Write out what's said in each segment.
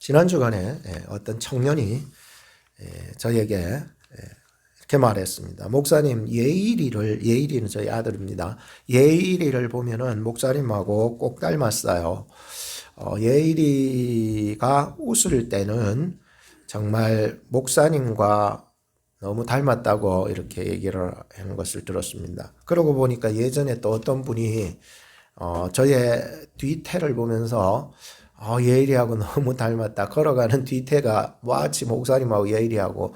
지난 주간에 어떤 청년이 저에게 이렇게 말했습니다. 목사님, 예일이는 저희 아들입니다. 예일이를 보면은 목사님하고 꼭 닮았어요. 예일이가 웃을 때는 정말 목사님과 너무 닮았다고 이렇게 얘기를 하는 것을 들었습니다. 그러고 보니까 예전에 또 어떤 분이 저의 뒤태를 보면서 예일이하고 너무 닮았다. 걸어가는 뒤태가 마치 목사님하고 예일이하고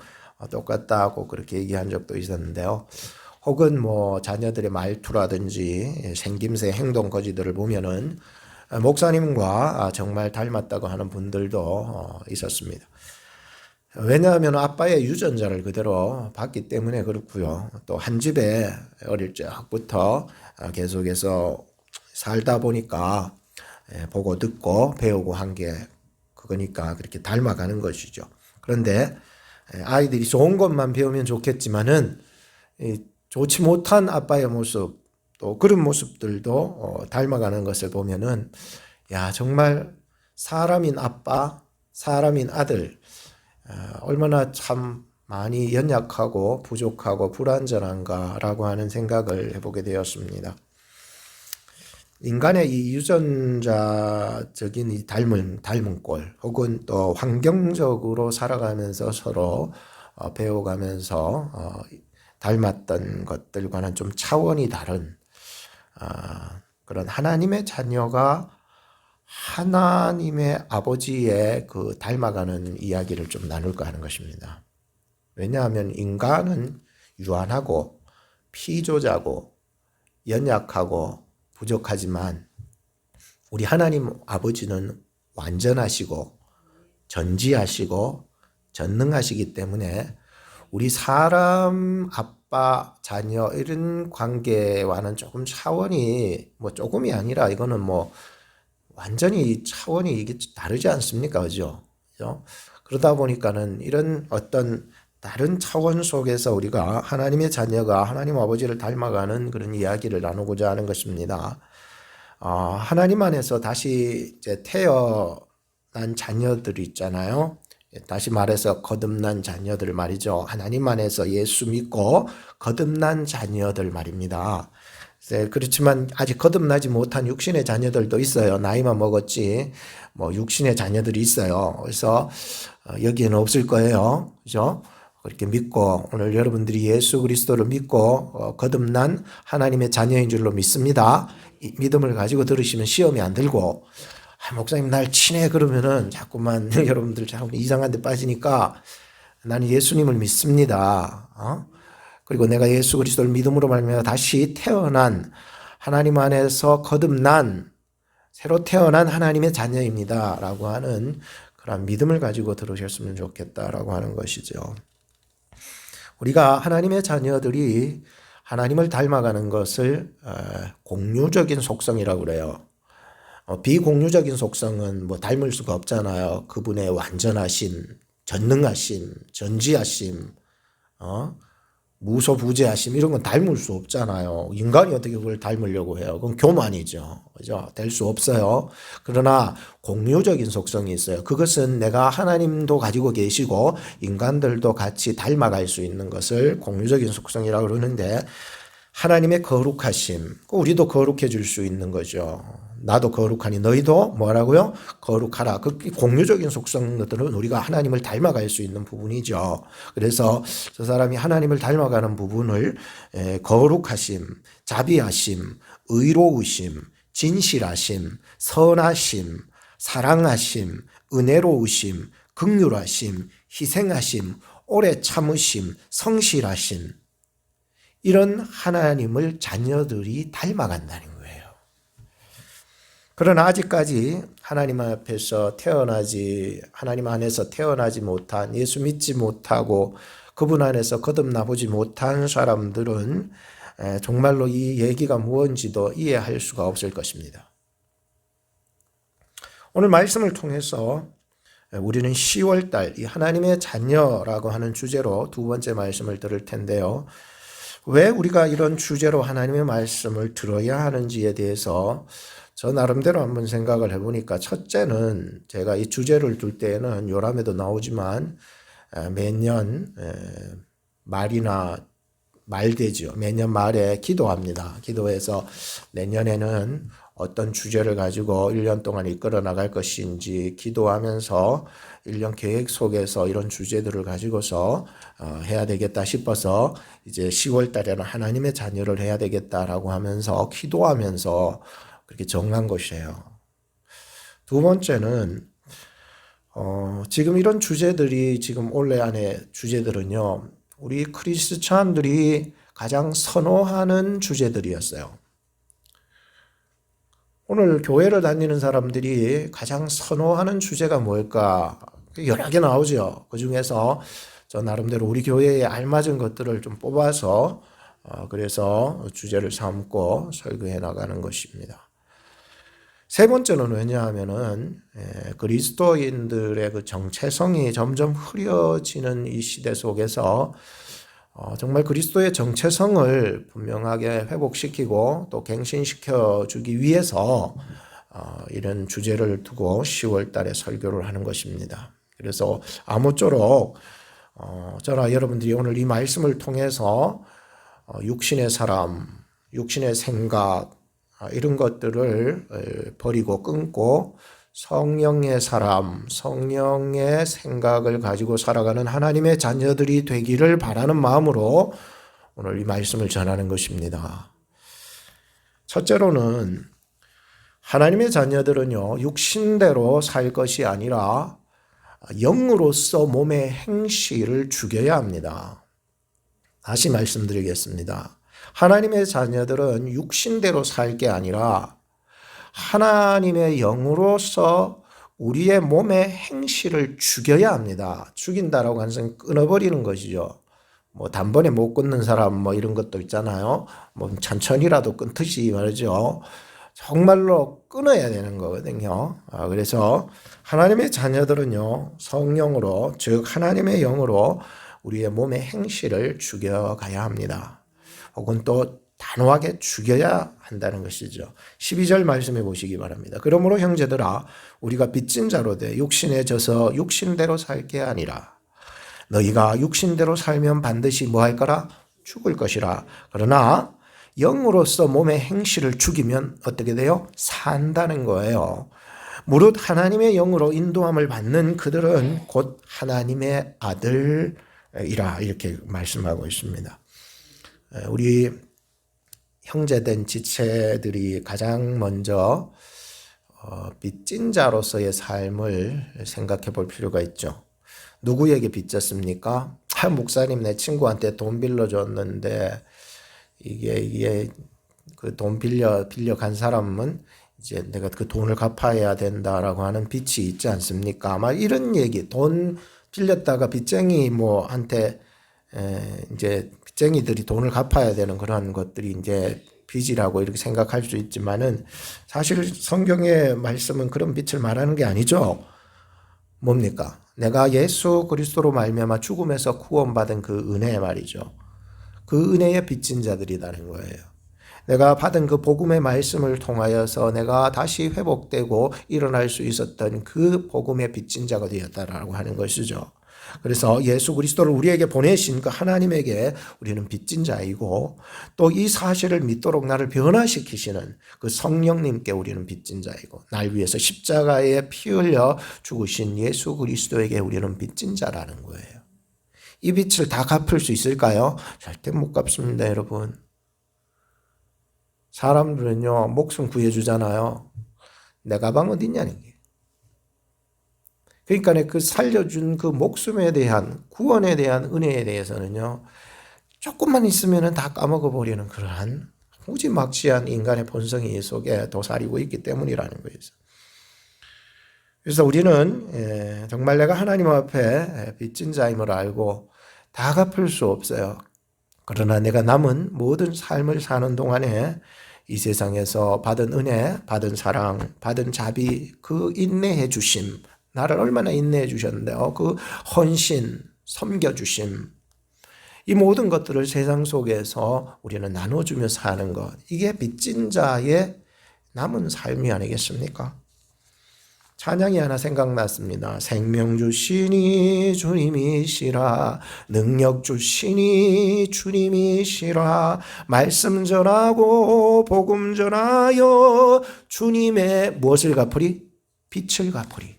똑같다고 그렇게 얘기한 적도 있었는데요. 혹은 뭐 자녀들의 말투라든지 생김새, 행동 거지들을 보면은 목사님과 정말 닮았다고 하는 분들도 있었습니다. 왜냐하면 아빠의 유전자를 그대로 봤기 때문에 그렇고요. 또 한 집에 어릴 적부터 계속해서 살다 보니까 보고 듣고 배우고 한 게 그거니까 그렇게 닮아가는 것이죠. 그런데 아이들이 좋은 것만 배우면 좋겠지만은 좋지 못한 아빠의 모습 또 그런 모습들도 닮아가는 것을 보면은 야 정말 사람인 아빠, 사람인 아들 얼마나 참 많이 연약하고 부족하고 불완전한가라고 하는 생각을 해보게 되었습니다. 인간의 이 유전자적인 이 닮은 꼴 혹은 또 환경적으로 살아가면서 서로 배워가면서 닮았던 것들과는 좀 차원이 다른 그런 하나님의 자녀가 하나님의 아버지의 그 닮아가는 이야기를 좀 나눌까 하는 것입니다. 왜냐하면 인간은 유한하고 피조자고 연약하고 부족하지만 우리 하나님 아버지는 완전하시고 전지하시고 전능하시기 때문에 우리 사람 아빠 자녀 이런 관계와는 조금 차원이 뭐 조금이 아니라 이거는 뭐 완전히 차원이 이게 다르지 않습니까? 그죠? 그러다 보니까는 이런 어떤 다른 차원 속에서 우리가 하나님의 자녀가 하나님 아버지를 닮아가는 그런 이야기를 나누고자 하는 것입니다. 하나님 안에서 다시 이제 태어난 자녀들이 있잖아요. 다시 말해서 거듭난 자녀들 말이죠. 하나님 안에서 예수 믿고 거듭난 자녀들 말입니다. 그렇지만 아직 거듭나지 못한 육신의 자녀들도 있어요. 나이만 먹었지 뭐 육신의 자녀들이 있어요. 그래서 여기에는 없을 거예요. 그죠? 그렇게 믿고 오늘 여러분들이 예수 그리스도를 믿고 거듭난 하나님의 자녀인 줄로 믿습니다. 이 믿음을 가지고 들으시면 시험이 안 들고 목사님 날 친해 그러면은 자꾸만 여러분들 자꾸 이상한 데 빠지니까 나는 예수님을 믿습니다. 그리고 내가 예수 그리스도를 믿음으로 말미암아 다시 태어난 하나님 안에서 거듭난 새로 태어난 하나님의 자녀입니다. 라고 하는 그런 믿음을 가지고 들으셨으면 좋겠다라고 하는 것이죠. 우리가 하나님의 자녀들이 하나님을 닮아가는 것을 공유적인 속성이라고 그래요. 비공유적인 속성은 뭐 닮을 수가 없잖아요. 그분의 완전하심, 전능하심, 전지하심, 무소부재하심 이런 건 닮을 수 없잖아요. 인간이 어떻게 그걸 닮으려고 해요? 그건 교만이죠. 그죠? 될 수 없어요. 그러나 공유적인 속성이 있어요. 그것은 내가 하나님도 가지고 계시고 인간들도 같이 닮아갈 수 있는 것을 공유적인 속성이라고 그러는데 하나님의 거룩하심, 우리도 거룩해질 수 있는 거죠. 나도 거룩하니 너희도 뭐라고요? 거룩하라. 그 공유적인 속성들은 우리가 하나님을 닮아갈 수 있는 부분이죠. 그래서 저 사람이 하나님을 닮아가는 부분을 거룩하심, 자비하심, 의로우심, 진실하심, 선하심, 사랑하심, 은혜로우심, 긍휼하심, 희생하심, 오래 참으심, 성실하심 이런 하나님을 자녀들이 닮아간다는 거예요. 그러나 아직까지 하나님 앞에서 하나님 안에서 태어나지 못한, 예수 믿지 못하고 그분 안에서 거듭나 보지 못한 사람들은 정말로 이 얘기가 무엇인지도 이해할 수가 없을 것입니다. 오늘 말씀을 통해서 우리는 10월달 이 하나님의 자녀라고 하는 주제로 두 번째 말씀을 들을 텐데요. 왜 우리가 이런 주제로 하나님의 말씀을 들어야 하는지에 대해서 저 나름대로 한번 생각을 해보니까, 첫째는 제가 이 주제를 둘 때에는 요람에도 나오지만 매년 말이나 말되죠. 매년 말에 기도합니다. 기도해서 내년에는 어떤 주제를 가지고 1년 동안 이끌어 나갈 것인지 기도하면서 1년 계획 속에서 이런 주제들을 가지고서 해야 되겠다 싶어서 이제 10월 달에는 하나님의 자녀를 해야 되겠다라고 하면서 기도하면서 그렇게 정한 것이에요. 두 번째는 지금 이런 주제들이 지금 올해 안에 주제들은요, 우리 크리스찬들이 가장 선호하는 주제들이었어요. 오늘 교회를 다니는 사람들이 가장 선호하는 주제가 뭘까? 여러 개 나오죠. 그 중에서 저 나름대로 우리 교회에 알맞은 것들을 좀 뽑아서 그래서 주제를 삼고 설교해 나가는 것입니다. 세 번째는 왜냐하면은 그리스도인들의 그 정체성이 점점 흐려지는 이 시대 속에서 정말 그리스도의 정체성을 분명하게 회복시키고 또 갱신시켜 주기 위해서 이런 주제를 두고 10월 달에 설교를 하는 것입니다. 그래서 아무쪼록 저나 여러분들이 오늘 이 말씀을 통해서 육신의 사람, 육신의 생각 이런 것들을 버리고 끊고 성령의 사람, 성령의 생각을 가지고 살아가는 하나님의 자녀들이 되기를 바라는 마음으로 오늘 이 말씀을 전하는 것입니다. 첫째로는 하나님의 자녀들은요, 육신대로 살 것이 아니라 영으로서 몸의 행실을 죽여야 합니다. 다시 말씀드리겠습니다. 하나님의 자녀들은 육신대로 살 게 아니라 하나님의 영으로서 우리의 몸의 행실을 죽여야 합니다. 죽인다라고 하는 것은 끊어버리는 것이죠. 뭐 단번에 못 끊는 사람 뭐 이런 것도 있잖아요. 뭐 천천히라도 끊듯이 말이죠. 정말로 끊어야 되는 거거든요. 그래서 하나님의 자녀들은요, 성령으로, 즉 하나님의 영으로 우리의 몸의 행실을 죽여가야 합니다. 혹은 또 단호하게 죽여야 한다는 것이죠. 12절 말씀해 보시기 바랍니다. 그러므로 형제들아, 우리가 빚진 자로 돼 육신에 져서 육신대로 살 게 아니라 너희가 육신대로 살면 반드시 뭐 할 거라? 죽을 것이라. 그러나 영으로서 몸의 행실을 죽이면 어떻게 돼요? 산다는 거예요. 무릇 하나님의 영으로 인도함을 받는 그들은 곧 하나님의 아들이라 이렇게 말씀하고 있습니다. 우리 형제된 지체들이 가장 먼저 빚진 자로서의 삶을 생각해 볼 필요가 있죠. 누구에게 빚졌습니까? 목사님, 내 친구한테 돈 빌려줬는데 이게 그 돈 빌려간 사람은 이제 내가 그 돈을 갚아야 된다라고 하는 빚이 있지 않습니까? 아마 이런 얘기, 돈 빌렸다가 빚쟁이 한테 이제 빚쟁이들이 돈을 갚아야 되는 그런 것들이 이제 빚이라고 이렇게 생각할 수 있지만은 사실 성경의 말씀은 그런 빚을 말하는 게 아니죠. 뭡니까? 내가 예수 그리스도로 말미암아 죽음에서 구원받은 그 은혜 말이죠. 그 은혜의 빚진 자들이라는 거예요. 내가 받은 그 복음의 말씀을 통하여서 내가 다시 회복되고 일어날 수 있었던 그 복음의 빚진 자가 되었다라고 하는 것이죠. 그래서 예수 그리스도를 우리에게 보내신 그 하나님에게 우리는 빚진 자이고, 또 이 사실을 믿도록 나를 변화시키시는 그 성령님께 우리는 빚진 자이고, 날 위해서 십자가에 피 흘려 죽으신 예수 그리스도에게 우리는 빚진 자라는 거예요. 이 빚을 다 갚을 수 있을까요? 절대 못 갚습니다, 여러분. 사람들은요, 목숨 구해주잖아요. 내 가방 어디 있냐는 게. 그러니까 그 살려준 그 목숨에 대한, 구원에 대한 은혜에 대해서는요, 조금만 있으면 다 까먹어버리는 그러한 무지막지한 인간의 본성이 속에 도사리고 있기 때문이라는 거예요. 그래서 우리는 정말 내가 하나님 앞에 빚진 자임을 알고 다 갚을 수 없어요. 그러나 내가 남은 모든 삶을 사는 동안에 이 세상에서 받은 은혜, 받은 사랑, 받은 자비, 그 인내해 주심, 나를 얼마나 인내해 주셨는데요. 그 헌신, 섬겨 주심, 이 모든 것들을 세상 속에서 우리는 나눠주며 사는 것, 이게 빚진 자의 남은 삶이 아니겠습니까? 찬양이 하나 생각났습니다. 생명 주시니 주님이시라, 능력 주시니 주님이시라, 말씀 전하고 복음 전하여 주님의 무엇을 갚으리? 빛을 갚으리.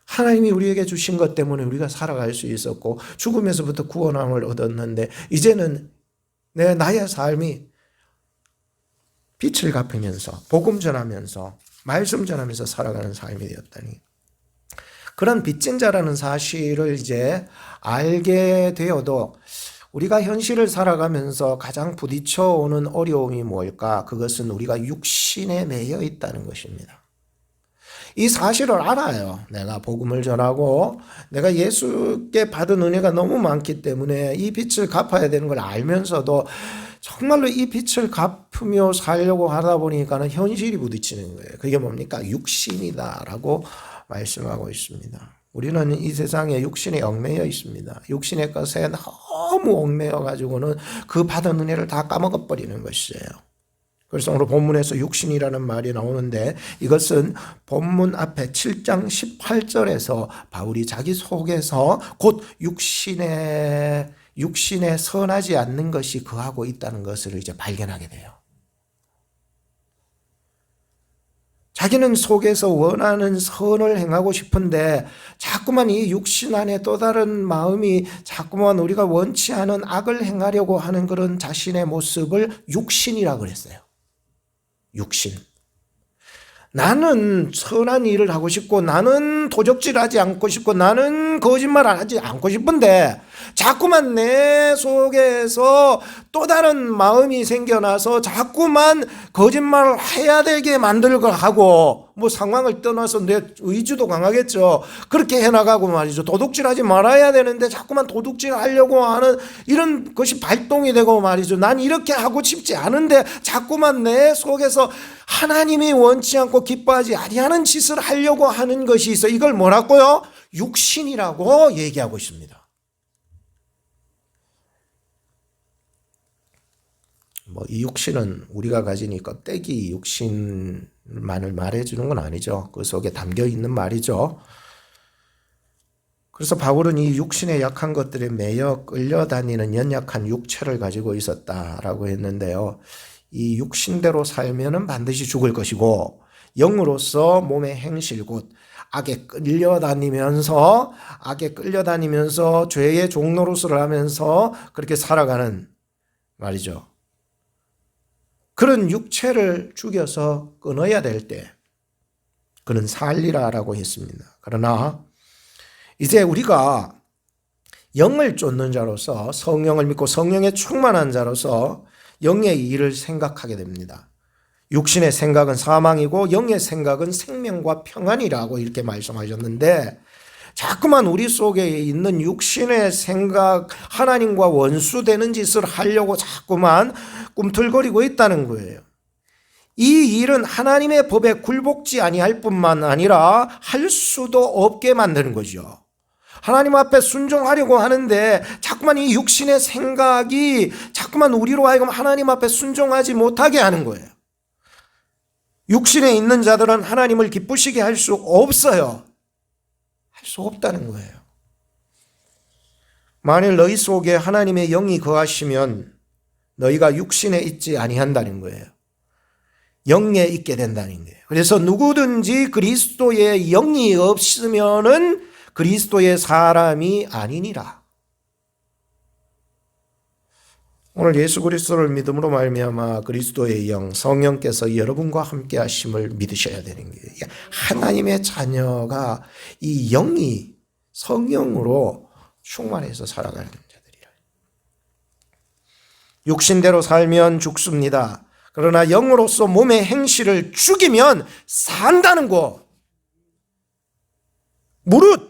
하나님이 우리에게 주신 것 때문에 우리가 살아갈 수 있었고 죽음에서부터 구원함을 얻었는데 이제는 나의 삶이 빛을 갚으면서 복음 전하면서 말씀 전하면서 살아가는 삶이 되었다니, 그런 빚진 자라는 사실을 이제 알게 되어도 우리가 현실을 살아가면서 가장 부딪혀오는 어려움이 뭘까? 그것은 우리가 육신에 매여 있다는 것입니다. 이 사실을 알아요. 내가 복음을 전하고 내가 예수께 받은 은혜가 너무 많기 때문에 이 빚을 갚아야 되는 걸 알면서도 정말로 이 빚을 갚으며 살려고 하다 보니까는 현실이 부딪히는 거예요. 그게 뭡니까? 육신이다라고 말씀하고 있습니다. 우리는 이 세상에 육신에 얽매여 있습니다. 육신의 것에 너무 얽매여 가지고는 그 받은 은혜를 다 까먹어 버리는 것이에요. 그래서 오늘 본문에서 육신이라는 말이 나오는데 이것은 본문 앞에 7장 18절에서 바울이 자기 속에서 곧 육신에 선하지 않는 것이 거하고 있다는 것을 이제 발견하게 돼요. 자기는 속에서 원하는 선을 행하고 싶은데 자꾸만 이 육신 안에 또 다른 마음이 자꾸만 우리가 원치 않은 악을 행하려고 하는 그런 자신의 모습을 육신이라고 그랬어요. 육신. 나는 선한 일을 하고 싶고 나는 도적질하지 않고 싶고 나는 거짓말하지 않고 싶은데 자꾸만 내 속에서 또 다른 마음이 생겨나서 자꾸만 거짓말을 해야 되게 만들고 하고, 뭐 상황을 떠나서 내 의지도 강하겠죠. 그렇게 해나가고 말이죠. 도둑질하지 말아야 되는데 자꾸만 도둑질하려고 하는 이런 것이 발동이 되고 말이죠. 난 이렇게 하고 싶지 않은데 자꾸만 내 속에서 하나님이 원치 않고 기뻐하지 아니하는 짓을 하려고 하는 것이 있어. 이걸 뭐라고요? 육신이라고 얘기하고 있습니다. 이 육신은 우리가 가진 이 껍데기 육신만을 말해주는 건 아니죠. 그 속에 담겨 있는 말이죠. 그래서 바울은 이 육신의 약한 것들에 매여 끌려다니는 연약한 육체를 가지고 있었다라고 했는데요. 이 육신대로 살면은 반드시 죽을 것이고 영으로서 몸의 행실 곧 악에 끌려다니면서 죄의 종노릇을 하면서 그렇게 살아가는 말이죠. 그런 육체를 죽여서 끊어야 될 때 그는 살리라라고 했습니다. 그러나 이제 우리가 영을 쫓는 자로서 성령을 믿고 성령에 충만한 자로서 영의 일을 생각하게 됩니다. 육신의 생각은 사망이고 영의 생각은 생명과 평안이라고 이렇게 말씀하셨는데 자꾸만 우리 속에 있는 육신의 생각, 하나님과 원수되는 짓을 하려고 자꾸만 꿈틀거리고 있다는 거예요. 이 일은 하나님의 법에 굴복지 아니할 뿐만 아니라 할 수도 없게 만드는 거죠. 하나님 앞에 순종하려고 하는데 자꾸만 이 육신의 생각이 자꾸만 우리로 하여금 하나님 앞에 순종하지 못하게 하는 거예요. 육신에 있는 자들은 하나님을 기쁘시게 할 수 없어요. 할 수 없다는 거예요. 만일 너희 속에 하나님의 영이 거하시면 너희가 육신에 있지 아니한다는 거예요. 영에 있게 된다는 거예요. 그래서 누구든지 그리스도의 영이 없으면은 그리스도의 사람이 아니니라. 오늘 예수 그리스도를 믿음으로 말미암아 그리스도의 영, 성령께서 여러분과 함께 하심을 믿으셔야 되는 거예요. 하나님의 자녀가 이 영이 성령으로 충만해서 살아가는 자들이라. 육신대로 살면 죽습니다. 그러나 영으로서 몸의 행실을 죽이면 산다는 거. 무릇.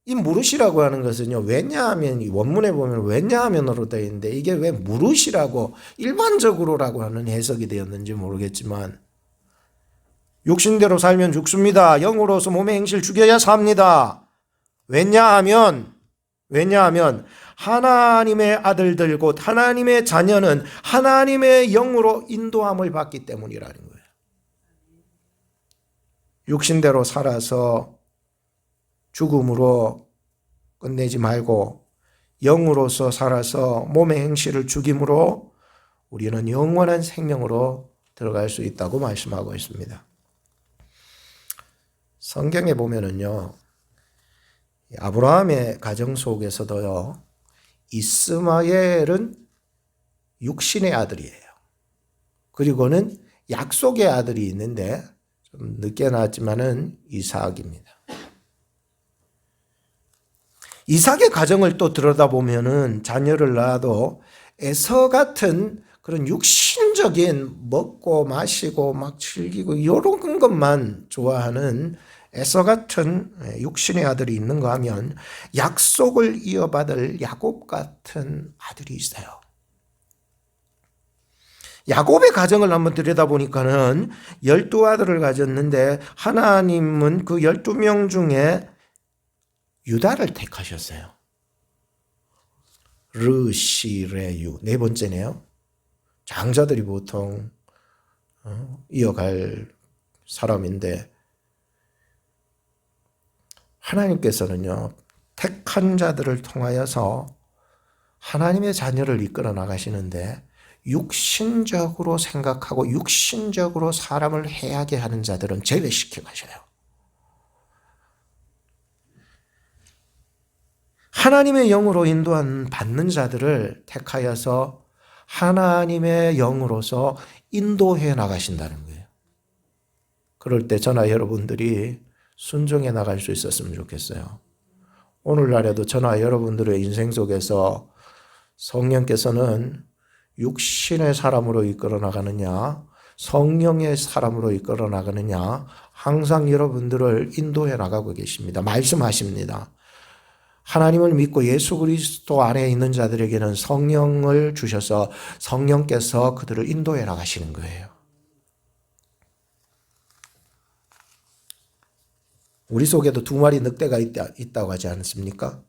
이 무릇이라고 하는 것은요, 왜냐하면 이 원문에 보면 왜냐하면으로 되어 있는데 이게 왜 무릇이라고 일반적으로라고 하는 해석이 되었는지 모르겠지만 육신대로 살면 죽습니다. 영으로서 몸의 행실 죽여야 삽니다. 왜냐하면 왜냐하면 하나님의 아들들 곧 하나님의 자녀는 하나님의 영으로 인도함을 받기 때문이라는 거예요. 육신대로 살아서 죽음으로 끝내지 말고 영으로서 살아서 몸의 행실을 죽임으로 우리는 영원한 생명으로 들어갈 수 있다고 말씀하고 있습니다. 성경에 보면은요, 아브라함의 가정 속에서도요, 이스마엘은 육신의 아들이에요. 그리고는 약속의 아들이 있는데 좀 늦게 나왔지만은 이삭입니다. 이삭의 가정을 또 들여다보면은 자녀를 낳아도 에서 같은 그런 육신적인 먹고 마시고 막 즐기고 이런 것만 좋아하는 에서 같은 육신의 아들이 있는가 하면 약속을 이어받을 야곱 같은 아들이 있어요. 야곱의 가정을 한번 들여다보니까는 12아들을 가졌는데 하나님은 그 12명 중에 유다를 택하셨어요. 르시레유 네 번째네요. 장자들이 보통 이어갈 사람인데 하나님께서는요, 택한 자들을 통하여서 하나님의 자녀를 이끌어 나가시는데 육신적으로 생각하고 육신적으로 사람을 해하게 하는 자들은 제외시켜 가셔요. 하나님의 영으로 인도한 받는 자들을 택하여서 하나님의 영으로서 인도해 나가신다는 거예요. 그럴 때 저나 여러분들이 순종해 나갈 수 있었으면 좋겠어요. 오늘날에도 저나 여러분들의 인생 속에서 성령께서는 육신의 사람으로 이끌어 나가느냐, 성령의 사람으로 이끌어 나가느냐, 항상 여러분들을 인도해 나가고 계십니다. 말씀하십니다. 하나님을 믿고 예수 그리스도 안에 있는 자들에게는 성령을 주셔서 성령께서 그들을 인도해 나가시는 거예요. 우리 속에도 두 마리 늑대가 있다고 하지 않습니까?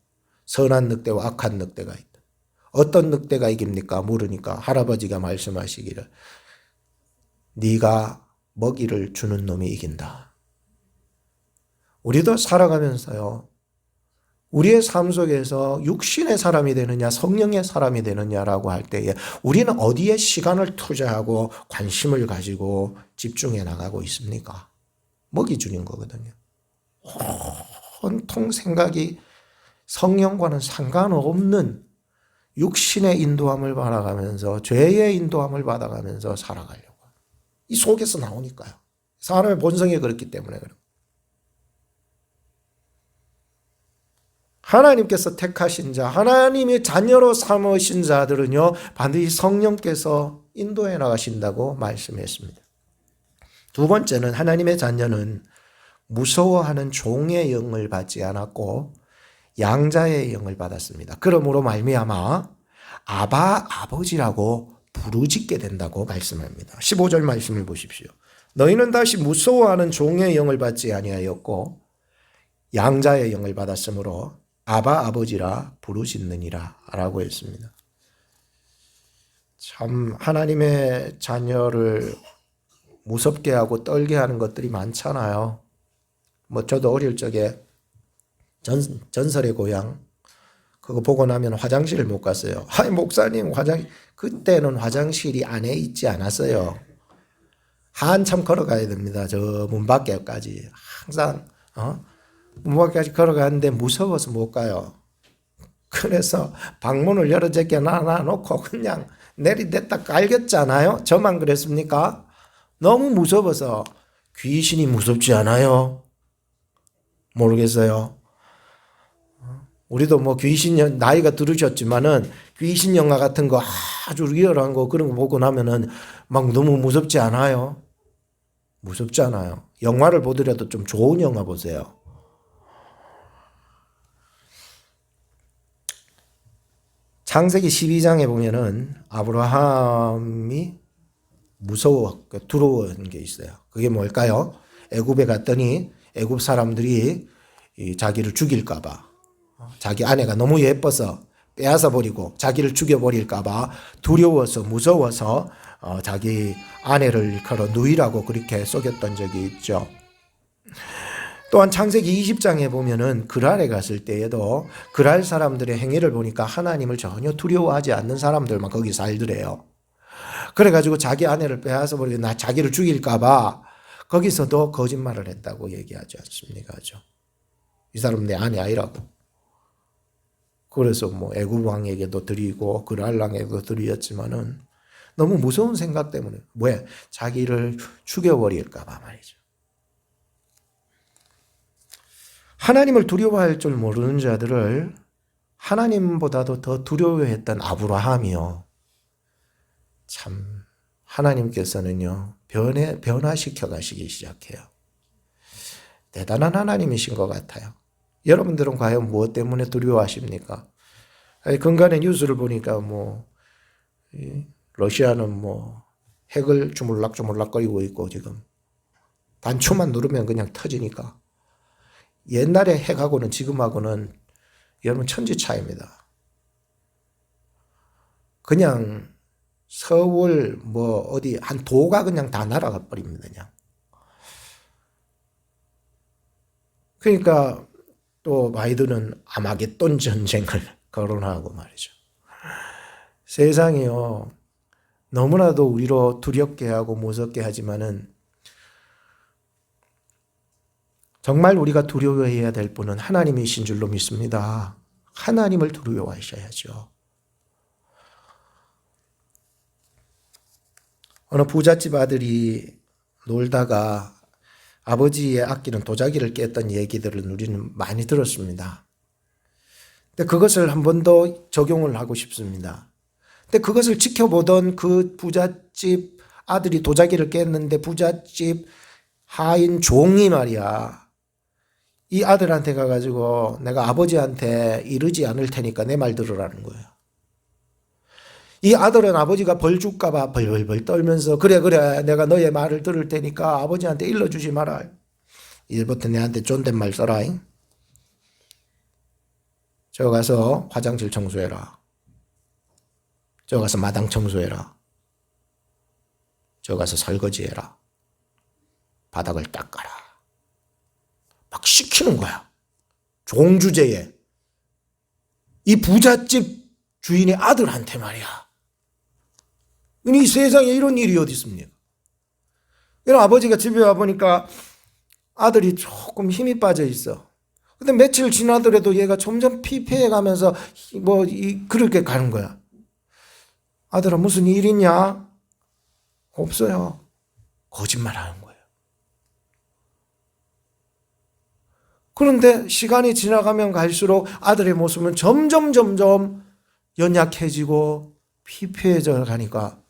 선한 늑대와 악한 늑대가 있다. 어떤 늑대가 이깁니까? 모르니까 할아버지가 말씀하시기를 네가 먹이를 주는 놈이 이긴다. 우리도 살아가면서요, 우리의 삶 속에서 육신의 사람이 되느냐 성령의 사람이 되느냐라고 할 때에 우리는 어디에 시간을 투자하고 관심을 가지고 집중해 나가고 있습니까? 먹이 주는 거거든요. 온통 생각이 성령과는 상관없는 육신의 인도함을 받아가면서 죄의 인도함을 받아가면서 살아가려고. 이 속에서 나오니까요. 사람의 본성이 그렇기 때문에 그래요. 하나님께서 택하신 자, 하나님의 자녀로 삼으신 자들은요, 반드시 성령께서 인도해 나가신다고 말씀했습니다. 두 번째는 하나님의 자녀는 무서워하는 종의 영을 받지 않았고 양자의 영을 받았습니다. 그러므로 말미암아 아바 아버지라고 부르짖게 된다고 말씀합니다. 15절 말씀을 보십시오. 너희는 다시 무서워하는 종의 영을 받지 아니하였고 양자의 영을 받았으므로 아바 아버지라 부르짖느니라 라고 했습니다. 참 하나님의 자녀를 무섭게 하고 떨게 하는 것들이 많잖아요. 저도 어릴 적에 전설의 고향 그거 보고 나면 화장실을 못 갔어요. 아이 목사님 그때는 화장실이 안에 있지 않았어요. 한참 걸어가야 됩니다. 저 문 밖에까지 항상 문 밖까지 걸어가는데 무서워서 못 가요. 그래서 방문을 여러 제게 놔놓고 그냥 내리댔다 깔겼잖아요. 저만 그랬습니까? 너무 무서워서. 귀신이 무섭지 않아요? 모르겠어요. 우리도 귀신 나이가 들으셨지만은 귀신 영화 같은 거 아주 리얼한 거 그런 거 보고 나면은 막 너무 무섭지 않아요? 무섭지 않아요. 영화를 보더라도 좀 좋은 영화 보세요. 창세기 12장에 보면은 아브라함이 두려운 게 있어요. 그게 뭘까요? 애굽에 갔더니 애굽 사람들이 자기를 죽일까 봐 자기 아내가 너무 예뻐서 빼앗아 버리고 자기를 죽여버릴까 봐 두려워서 무서워서 자기 아내를 걸어 누이라고 그렇게 속였던 적이 있죠. 또한 창세기 20장에 보면은 그랄에 갔을 때에도 그랄 사람들의 행위를 보니까 하나님을 전혀 두려워하지 않는 사람들만 거기 살더래요. 그래가지고 자기 아내를 빼앗아 버리고 자기를 죽일까 봐 거기서도 거짓말을 했다고 얘기하지 않습니까? 이 사람 내 아내 아니라고. 그래서 뭐 애굽 왕에게도 드리고 그랄 왕에게도 드렸지만은 너무 무서운 생각 때문에 왜? 자기를 죽여버릴까 봐 말이죠. 하나님을 두려워할 줄 모르는 자들을 하나님보다도 더 두려워했던 아브라함이요. 참 하나님께서는요 변화시켜 가시기 시작해요. 대단한 하나님이신 것 같아요. 여러분들은 과연 무엇 때문에 두려워하십니까? 근간의 뉴스를 보니까 러시아는 핵을 주물락주물락거리고 있고 지금 단추만 누르면 그냥 터지니까 옛날에 핵하고는 지금하고는 여러분 천지 차이입니다. 그냥 서울 어디 한 도가 그냥 다 날아가 버립니다. 그냥. 그러니까 또 바이든은 아마겟돈 전쟁을 거론하고 말이죠. 세상이요 너무나도 우리로 두렵게 하고 무섭게 하지만은 정말 우리가 두려워해야 될 분은 하나님이신 줄로 믿습니다. 하나님을 두려워하셔야죠. 어느 부잣집 아들이 놀다가 아버지의 아끼는 도자기를 깼던 얘기들을 우리는 많이 들었습니다. 근데 그것을 한 번 더 적용을 하고 싶습니다. 근데 그것을 지켜보던 그 부잣집 아들이 도자기를 깼는데 부잣집 하인 종이 말이야. 이 아들한테 가가지고 내가 아버지한테 이르지 않을 테니까 내 말 들으라는 거예요. 이 아들은 아버지가 벌 줄까 봐 벌벌벌 떨면서 그래 내가 너의 말을 들을 테니까 아버지한테 일러주지 마라. 이제부터 내한테 존댓말 써라. 저 가서 화장실 청소해라. 저 가서 마당 청소해라. 저 가서 설거지해라. 바닥을 닦아라. 막 시키는 거야. 종주제에. 이 부잣집 주인의 아들한테 말이야. 이 세상에 이런 일이 어디 있습니까? 이런 아버지가 집에 와보니까 아들이 조금 힘이 빠져 있어. 근데 며칠 지나더라도 얘가 점점 피폐해 가면서 그렇게 가는 거야. 아들아 무슨 일 있냐? 없어요. 거짓말 하는 거예요. 그런데 시간이 지나가면 갈수록 아들의 모습은 점점 연약해지고 피폐해져 가니까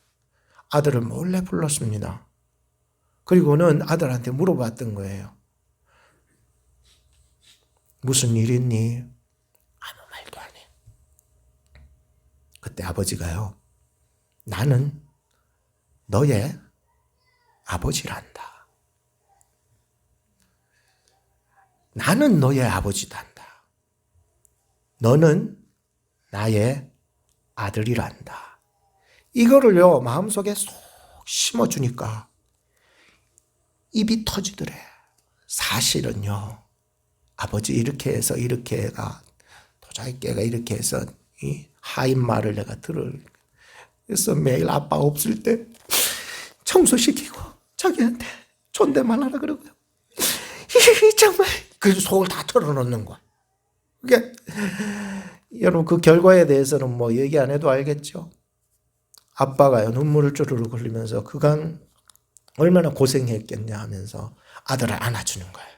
아들을 몰래 불렀습니다. 그리고는 아들한테 물어봤던 거예요. 무슨 일 있니? 아무 말도 안 해. 그때 아버지가요. 나는 너의 아버지란다. 나는 너의 아버지단다. 너는 나의 아들이란다. 이거를요 마음속에 쏙 심어주니까 입이 터지더래. 사실은요 아버지 이렇게 해서 이렇게 해가 도자기깨가 이렇게 해서 이 하인 말을 내가 그래서 매일 아빠 없을 때 청소시키고 자기한테 존댓말 하라 그러고요. 정말 그 속을 다 털어놓는 거야. 그게 여러분 그 결과에 대해서는 얘기 안 해도 알겠죠. 아빠가요 눈물을 쪼르르 흘리면서 그간 얼마나 고생했겠냐 하면서 아들을 안아주는 거예요.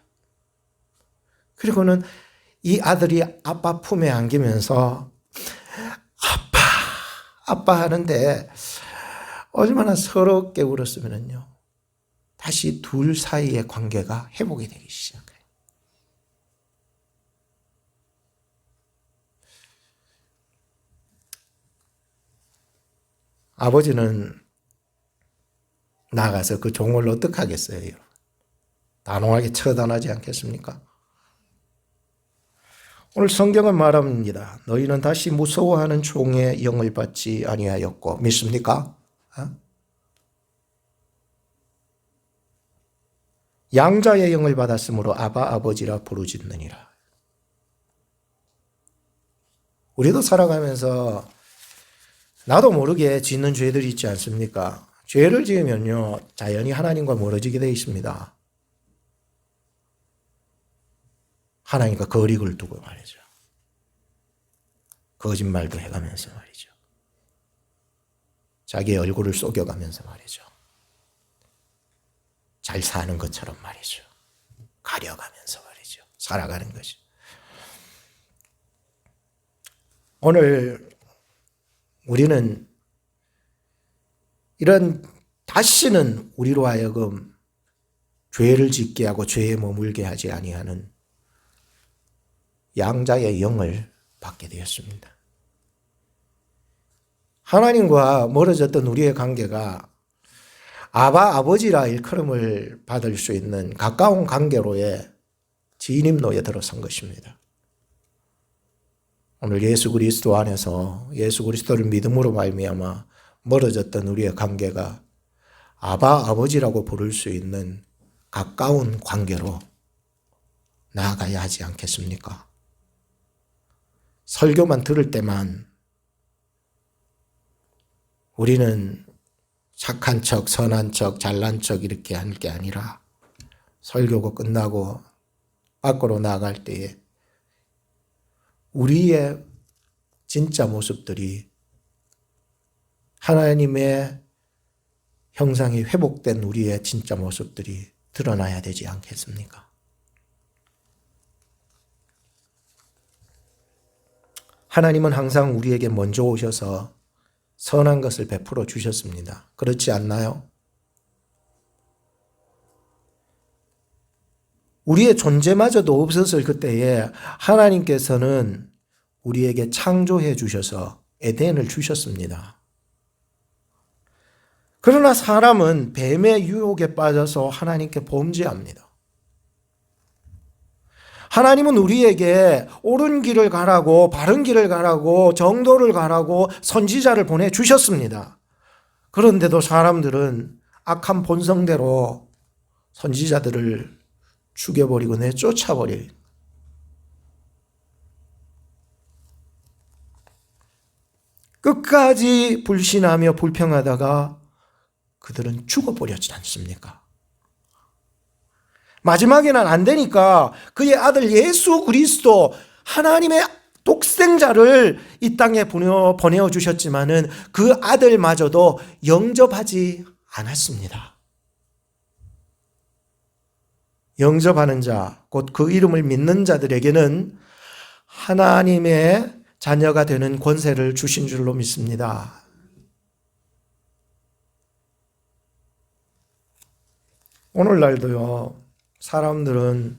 그리고는 이 아들이 아빠 품에 안기면서 아빠 하는데 얼마나 서럽게 울었으면요 다시 둘 사이의 관계가 회복이 되기 시작해요. 아버지는 나가서 그 종을 어떻게 하겠어요? 단호하게 처단하지 않겠습니까? 오늘 성경은 말합니다. 너희는 다시 무서워하는 종의 영을 받지 아니하였고, 믿습니까? 양자의 영을 받았으므로 아바 아버지라 부르짖느니라. 우리도 살아가면서 나도 모르게 짓는 죄들이 있지 않습니까? 죄를 지으면요, 자연히 하나님과 멀어지게 되어 있습니다. 하나님과 거리를 두고 말이죠. 거짓말도 해가면서 말이죠. 자기의 얼굴을 속여가면서 말이죠. 잘 사는 것처럼 말이죠. 가려가면서 말이죠. 살아가는 것이. 오늘 우리는 이런 다시는 우리로 하여금 죄를 짓게 하고 죄에 머물게 하지 아니하는 양자의 영을 받게 되었습니다. 하나님과 멀어졌던 우리의 관계가 아바 아버지라 일컬음을 받을 수 있는 가까운 관계로의 진입로에 들어선 것입니다. 오늘 예수 그리스도 안에서 예수 그리스도를 믿음으로 말미암아 멀어졌던 우리의 관계가 아바 아버지라고 부를 수 있는 가까운 관계로 나아가야 하지 않겠습니까? 설교만 들을 때만 우리는 착한 척, 선한 척, 잘난 척 이렇게 할 게 아니라 설교가 끝나고 밖으로 나갈 때에 우리의 진짜 모습들이 하나님의 형상이 회복된 우리의 진짜 모습들이 드러나야 되지 않겠습니까? 하나님은 항상 우리에게 먼저 오셔서 선한 것을 베풀어 주셨습니다. 그렇지 않나요? 우리의 존재마저도 없었을 그때에 하나님께서는 우리에게 창조해 주셔서 에덴을 주셨습니다. 그러나 사람은 뱀의 유혹에 빠져서 하나님께 범죄합니다. 하나님은 우리에게 옳은 길을 가라고, 바른 길을 가라고, 정도를 가라고 선지자를 보내주셨습니다. 그런데도 사람들은 악한 본성대로 선지자들을 죽여버리고 내쫓아버려요. 끝까지 불신하며 불평하다가 그들은 죽어버렸지 않습니까? 마지막에는 안 되니까 그의 아들 예수 그리스도 하나님의 독생자를 이 땅에 보내어 주셨지만은 그 아들마저도 영접하지 않았습니다. 영접하는 자, 곧 그 이름을 믿는 자들에게는 하나님의 자녀가 되는 권세를 주신 줄로 믿습니다. 오늘날도요, 사람들은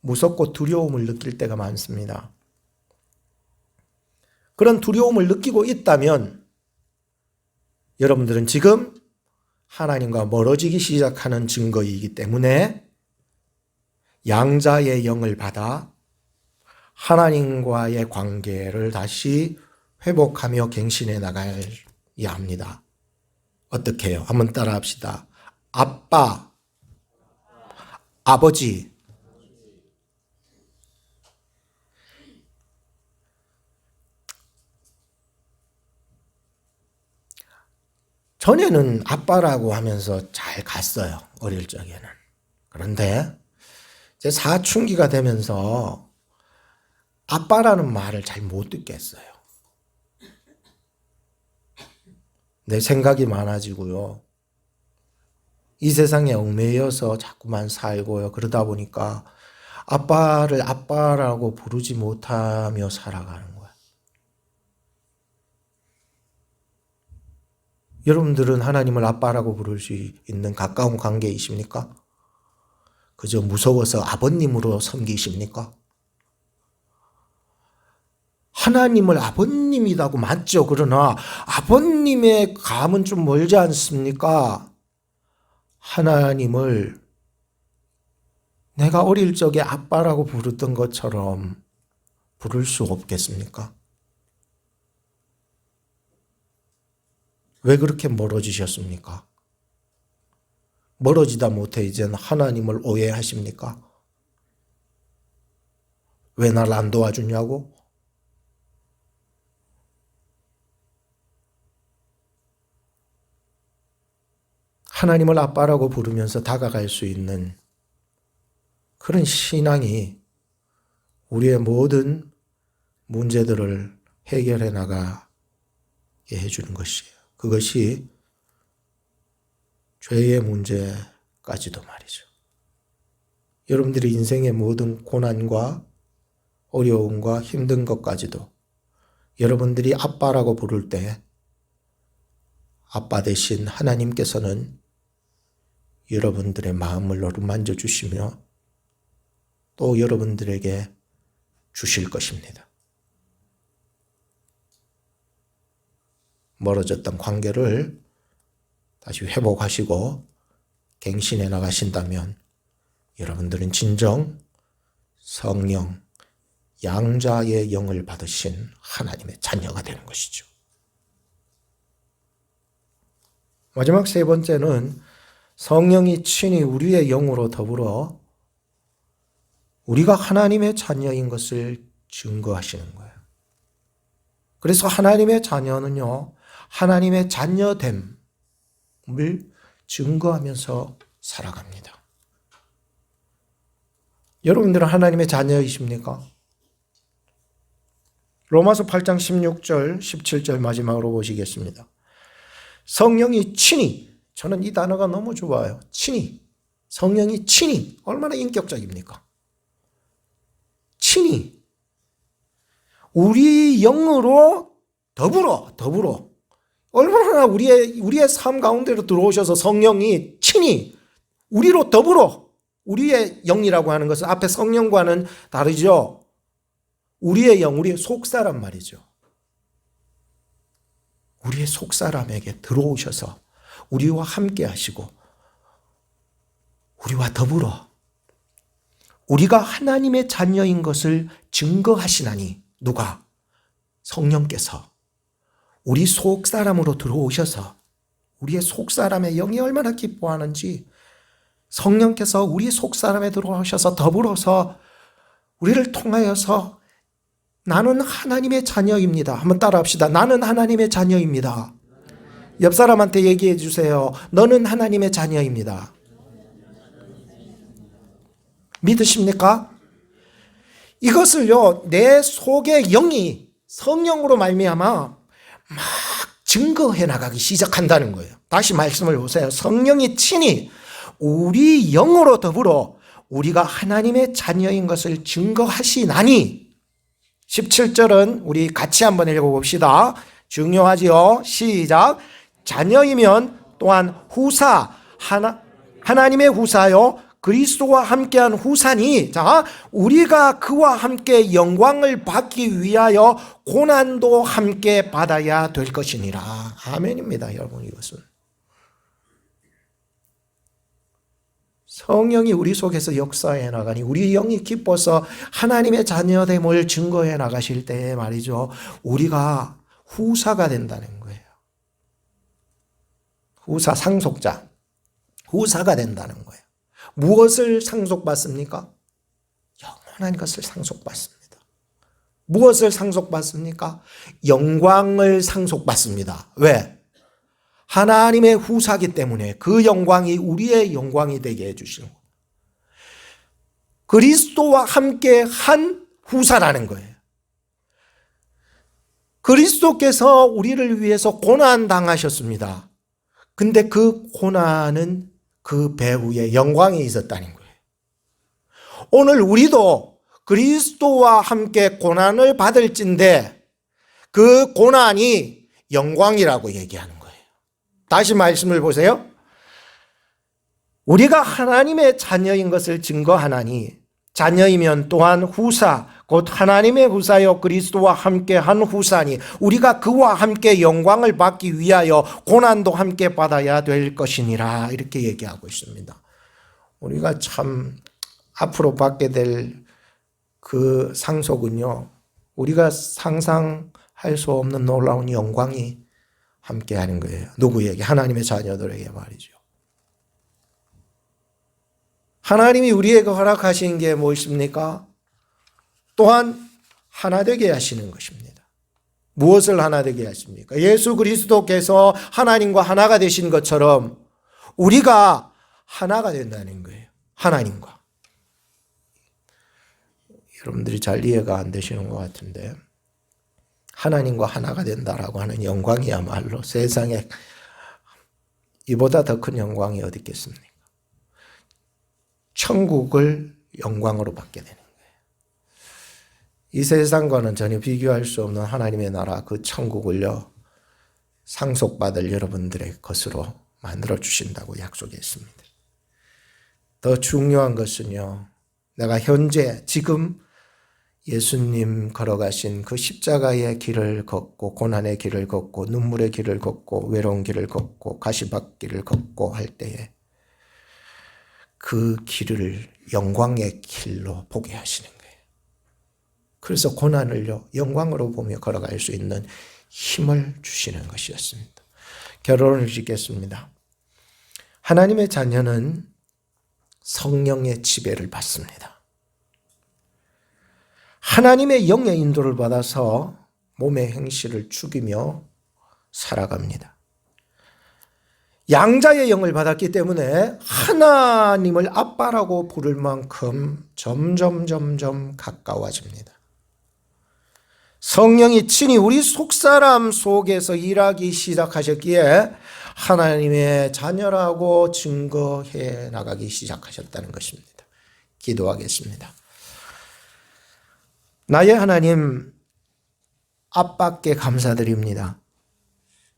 무섭고 두려움을 느낄 때가 많습니다. 그런 두려움을 느끼고 있다면 여러분들은 지금 하나님과 멀어지기 시작하는 증거이기 때문에 양자의 영을 받아 하나님과의 관계를 다시 회복하며 갱신해 나가야 합니다. 어떻게 해요? 한번 따라 합시다. 아빠, 아버지. 전에는 아빠라고 하면서 잘 갔어요. 어릴 적에는. 그런데 제 사춘기가 되면서 아빠라는 말을 잘 못 듣겠어요. 내 생각이 많아지고요. 이 세상에 얽매여서 자꾸만 살고요. 그러다 보니까 아빠를 아빠라고 부르지 못하며 살아가는 거야. 여러분들은 하나님을 아빠라고 부를 수 있는 가까운 관계이십니까? 그저 무서워서 아버님으로 섬기십니까? 하나님을 아버님이라고 맞죠. 그러나 아버님의 감은 좀 멀지 않습니까? 하나님을 내가 어릴 적에 아빠라고 부르던 것처럼 부를 수 없겠습니까? 왜 그렇게 멀어지셨습니까? 멀어지다 못해 이제는 하나님을 오해하십니까? 왜 날 안 도와주냐고? 하나님을 아빠라고 부르면서 다가갈 수 있는 그런 신앙이 우리의 모든 문제들을 해결해 나가게 해주는 것이에요. 그것이 죄의 문제까지도 말이죠. 여러분들이 인생의 모든 고난과 어려움과 힘든 것까지도 여러분들이 아빠라고 부를 때 아빠 대신 하나님께서는 여러분들의 마음을 어루만져 주시며 또 여러분들에게 주실 것입니다. 멀어졌던 관계를 다시 회복하시고 갱신해 나가신다면 여러분들은 진정 성령, 양자의 영을 받으신 하나님의 자녀가 되는 것이죠. 마지막 세 번째는 성령이 친히 우리의 영으로 더불어 우리가 하나님의 자녀인 것을 증거하시는 거예요. 그래서 하나님의 자녀는요, 하나님의 자녀됨을 증거하면서 살아갑니다. 여러분들은 하나님의 자녀이십니까? 로마서 8장 16절, 17절 마지막으로 보시겠습니다. 성령이 친히, 저는 이 단어가 너무 좋아요. 친히, 성령이 친히, 얼마나 인격적입니까? 친히 우리 영으로 더불어 얼마나 우리의 삶 가운데로 들어오셔서 성령이 친히 우리로 더불어, 우리의 영이라고 하는 것은 앞에 성령과는 다르죠. 우리의 영, 우리의 속사람 말이죠. 우리의 속사람에게 들어오셔서 우리와 함께 하시고 우리와 더불어 우리가 하나님의 자녀인 것을 증거하시나니, 누가? 성령께서 우리 속사람으로 들어오셔서 우리의 속사람의 영이 얼마나 기뻐하는지 성령께서 우리 속사람에 들어오셔서 더불어서 우리를 통하여서 나는 하나님의 자녀입니다. 한번 따라합시다. 나는 하나님의 자녀입니다. 옆 사람한테 얘기해 주세요. 너는 하나님의 자녀입니다. 믿으십니까? 이것을요, 내 속의 영이 성령으로 말미암아 막 증거해 나가기 시작한다는 거예요. 다시 말씀을 보세요. 성령이 친히 우리 영으로 더불어 우리가 하나님의 자녀인 것을 증거하시나니, 17절은 우리 같이 한번 읽어봅시다. 중요하지요. 시작. 자녀이면 또한 후사, 하나님의 후사요, 그리스도와 함께한 후사니, 자, 우리가 그와 함께 영광을 받기 위하여 고난도 함께 받아야 될 것이니라. 아멘입니다, 여러분. 이것은 성령이 우리 속에서 역사해 나가니 우리 영이 기뻐서 하나님의 자녀됨을 증거해 나가실 때 말이죠, 우리가 후사가 된다는 거예요. 후사, 상속자, 후사가 된다는 거예요. 무엇을 상속받습니까? 영원한 것을 상속받습니다. 무엇을 상속받습니까? 영광을 상속받습니다. 왜? 하나님의 후사기 때문에 그 영광이 우리의 영광이 되게 해주시는 거예요. 그리스도와 함께 한 후사라는 거예요. 그리스도께서 우리를 위해서 고난 당하셨습니다. 근데 그 고난은 그 배후에 영광이 있었다는 거예요. 오늘 우리도 그리스도와 함께 고난을 받을진데 그 고난이 영광이라고 얘기하는 거예요. 다시 말씀을 보세요. 우리가 하나님의 자녀인 것을 증거하나니, 자녀이면 또한 후사, 곧 하나님의 후사여 그리스도와 함께 한 후사니 우리가 그와 함께 영광을 받기 위하여 고난도 함께 받아야 될 것이니라, 이렇게 얘기하고 있습니다. 우리가 참 앞으로 받게 될 그 상속은요, 우리가 상상할 수 없는 놀라운 영광이 함께하는 거예요. 누구에게? 하나님의 자녀들에게 말이죠. 하나님이 우리에게 허락하신 게 무엇입니까? 또한 하나 되게 하시는 것입니다. 무엇을 하나 되게 하십니까? 예수 그리스도께서 하나님과 하나가 되신 것처럼 우리가 하나가 된다는 거예요. 하나님과. 여러분들이 잘 이해가 안 되시는 것 같은데, 하나님과 하나가 된다라고 하는 영광이야말로 세상에 이보다 더 큰 영광이 어디 있겠습니까? 천국을 영광으로 받게 되는 거예요. 이 세상과는 전혀 비교할 수 없는 하나님의 나라, 그 천국을요, 상속받을 여러분들의 것으로 만들어 주신다고 약속했습니다. 더 중요한 것은요, 내가 현재 지금 예수님 걸어가신 그 십자가의 길을 걷고 고난의 길을 걷고 눈물의 길을 걷고 외로운 길을 걷고 가시밭길을 걷고 할 때에 그 길을 영광의 길로 보게 하시는 거예요. 그래서 고난을요, 영광으로 보며 걸어갈 수 있는 힘을 주시는 것이었습니다. 결론을 짓겠습니다. 하나님의 자녀는 성령의 지배를 받습니다. 하나님의 영의 인도를 받아서 몸의 행실을 죽이며 살아갑니다. 양자의 영을 받았기 때문에 하나님을 아빠라고 부를 만큼 점점 가까워집니다. 성령이 친히 우리 속사람 속에서 일하기 시작하셨기에 하나님의 자녀라고 증거해 나가기 시작하셨다는 것입니다. 기도하겠습니다. 나의 하나님, 아빠께 감사드립니다.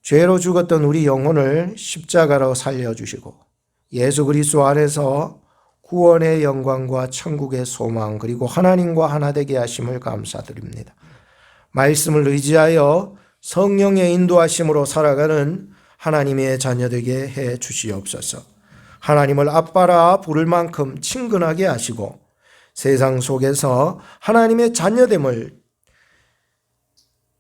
죄로 죽었던 우리 영혼을 십자가로 살려주시고 예수 그리스도 안에서 구원의 영광과 천국의 소망 그리고 하나님과 하나 되게 하심을 감사드립니다. 말씀을 의지하여 성령의 인도하심으로 살아가는 하나님의 자녀 되게 해 주시옵소서. 하나님을 아빠라 부를 만큼 친근하게 하시고 세상 속에서 하나님의 자녀됨을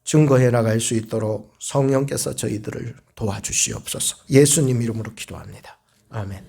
증거해 나갈 수 있도록 성령께서 저희들을 도와주시옵소서. 예수님 이름으로 기도합니다. 아멘.